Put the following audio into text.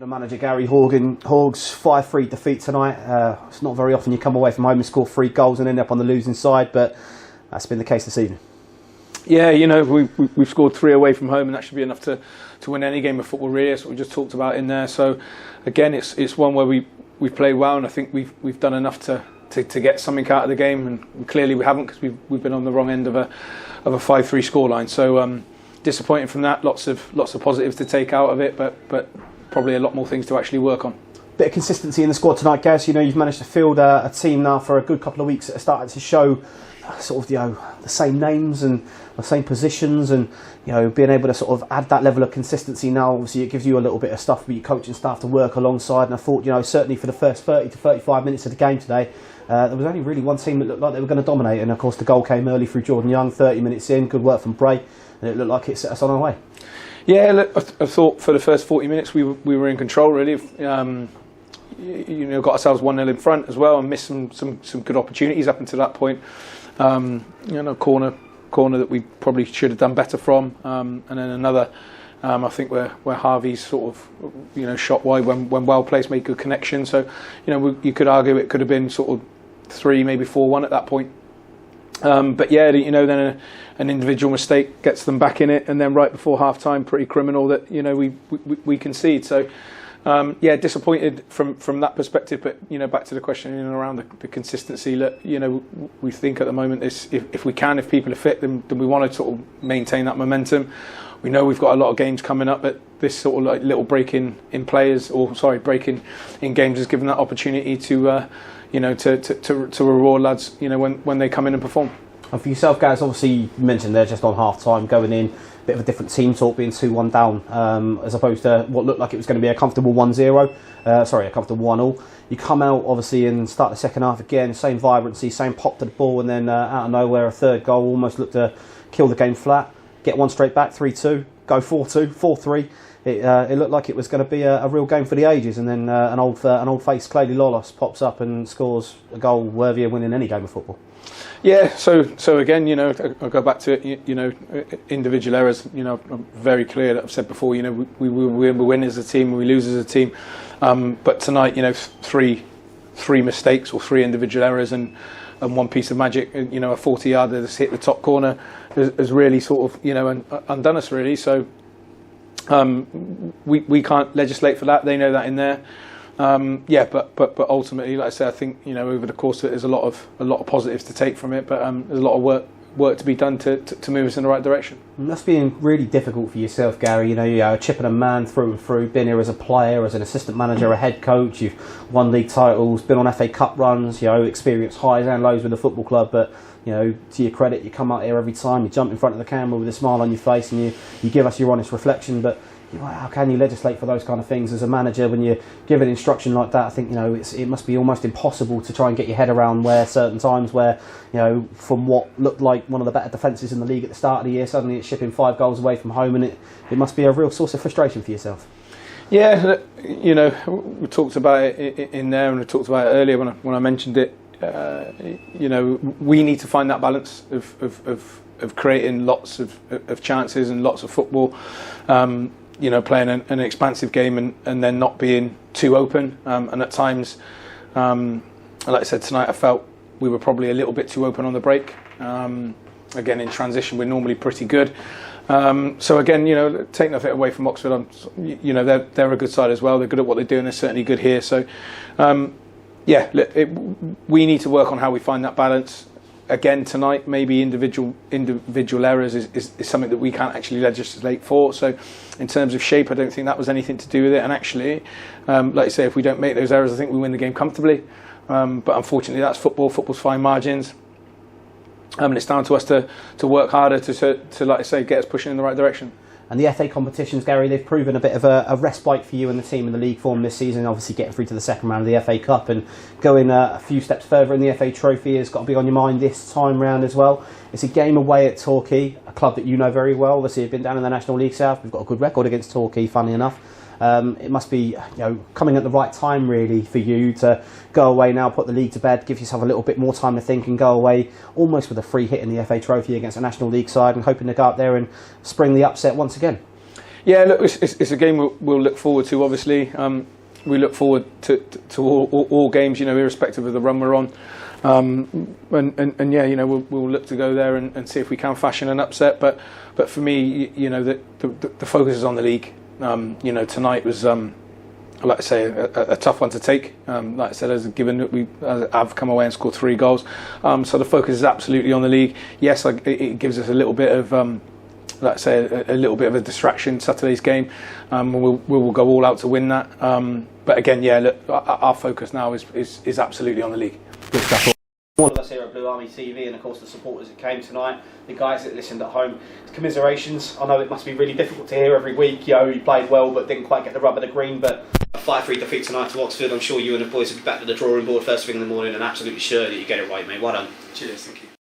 Chippenham manager Gary Horgan. Horgs 5-3 defeat tonight. It's not very often you come away from home and score 3 goals and end up on the losing side, but that's been the case this evening. Yeah, you know, we've scored 3 away from home, and that should be enough to win any game of football, really. That's what we just talked about in there. So again, it's one where we've played well, and I think we've done enough to get something out of the game, and clearly we haven't, because we've been on the wrong end of a 5-3 scoreline. So disappointing from that. Lots of positives to take out of it, but probably a lot more things to actually work on. Bit of consistency in the squad tonight, Gaz. You know, you've managed to field a team now for a good couple of weeks that are starting to show sort of, you know, the same names and the same positions, and, you know, being able to sort of add that level of consistency now, obviously it gives you a little bit of stuff for your coaching staff to work alongside. And I thought, you know, certainly for the first 30 to 35 minutes of the game today, there was only really one team that looked like they were going to dominate, and of course the goal came early through Jordan Young, 30 minutes in, good work from Bray, and it looked like it set us on our way. Yeah, look, I thought for the first 40 minutes we were in control, really. You know, got ourselves 1-0 in front as well, and missed some good opportunities up until that point. You know, corner that we probably should have done better from, and then another, I think where Harvey's sort of, you know, shot wide when well placed, made good connection. So, you know, you could argue it could have been sort of 3, maybe 4-1 at that point. But yeah, you know, then an individual mistake gets them back in it, and then right before half time, pretty criminal that, you know, we concede. So yeah, disappointed from that perspective. But, you know, back to the question around the consistency. Look, you know, we think at the moment is if people are fit, then we want to sort of maintain that momentum. We know we've got a lot of games coming up, but this sort of like little break in players, or sorry, break in games has given that opportunity to you know, to reward lads, you know, when they come in and perform. And for yourself, guys, obviously you mentioned there just on half time going in, a bit of a different team talk, being 2-1 down, as opposed to what looked like it was going to be a comfortable 1-0, sorry, a comfortable 1-1. You come out obviously and start the second half again, same vibrancy, same pop to the ball, and then out of nowhere a third goal almost looked to kill the game flat. Get one straight back, 3-2, go 4-2, 4-3. It looked like it was going to be a real game for the ages, and then an old face, Clady Lawless, pops up and scores a goal worthy of winning any game of football. Yeah, so again, you know, I'll go back to it. You know, individual errors. You know, I'm very clear that I've said before. You know, we win as a team, we lose as a team. But tonight, you know, three mistakes or 3 individual errors and one piece of magic. You know, a 40-yarder that's hit the top corner has really sort of, you know, undone us really. So we can't legislate for that. They know that in there. Yeah, but ultimately, like I said, I think, you know, over the course of it, there's a lot of positives to take from it, but there's a lot of work to be done to move us in the right direction. And that's been really difficult for yourself, Gary. You know, you're a Chippenham man through and through, been here as a player, as an assistant manager, a head coach, you've won league titles, been on FA Cup runs, you know, experienced highs and lows with the football club, but, you know, to your credit, you come out here every time, you jump in front of the camera with a smile on your face, and you give us your honest reflection. But how can you legislate for those kind of things as a manager when you give an instruction like that? I think, you know, it must be almost impossible to try and get your head around where certain times where, you know, from what looked like one of the better defences in the league at the start of the year, suddenly it's shipping 5 goals away from home, and it must be a real source of frustration for yourself. Yeah, you know, we talked about it in there, and we talked about it earlier when I mentioned it. You know, we need to find that balance of creating lots of chances and lots of football. You know, playing an expansive game and then not being too open. And at times, like I said tonight, I felt we were probably a little bit too open on the break. Again, in transition, we're normally pretty good. So again, you know, take nothing away from Oxford. You know, they're a good side as well. They're good at what they do, and they're certainly good here. So, yeah, we need to work on how we find that balance. Again, tonight, maybe individual errors is something that we can't actually legislate for. So in terms of shape, I don't think that was anything to do with it. And actually, like I say, if we don't make those errors, I think we win the game comfortably. But unfortunately, that's football. Football's fine margins. And it's down to us to work harder to, like I say, get us pushing in the right direction. And the FA competitions, Gary, they've proven a bit of a respite for you and the team in the league form this season. Obviously getting through to the second round of the FA Cup and going a few steps further in the FA Trophy has got to be on your mind this time round as well. It's a game away at Torquay, a club that you know very well. Obviously, you've been down in the National League South. We've got a good record against Torquay, funnily enough. It must be, you know, coming at the right time really for you to go away now, put the league to bed, give yourself a little bit more time to think, and go away almost with a free hit in the FA Trophy against a National League side, and hoping to go up there and spring the upset once again. Yeah, look, it's a game we'll look forward to. Obviously, we look forward to all games, you know, irrespective of the run we're on. And yeah, you know, we'll look to go there and see if we can fashion an upset. But for me, you know, the focus is on the league. You know, tonight was, like I say, a tough one to take. Like I said, as given that we have come away and scored 3 goals, so the focus is absolutely on the league. Yes, it gives us a little bit of, like I say, a little bit of a distraction. Saturday's game, we will go all out to win that. But again, yeah, look, our focus now is absolutely on the league. Good stuff. All of us here at Blue Army TV, and of course the supporters that came tonight, the guys that listened at home, commiserations. I know it must be really difficult to hear every week. You know, you played well but didn't quite get the rub of the green, but a 5-3 defeat tonight to Oxford. I'm sure you and the boys will be back to the drawing board first thing in the morning and absolutely sure that you get it right, mate. Well done. Cheers, thank you.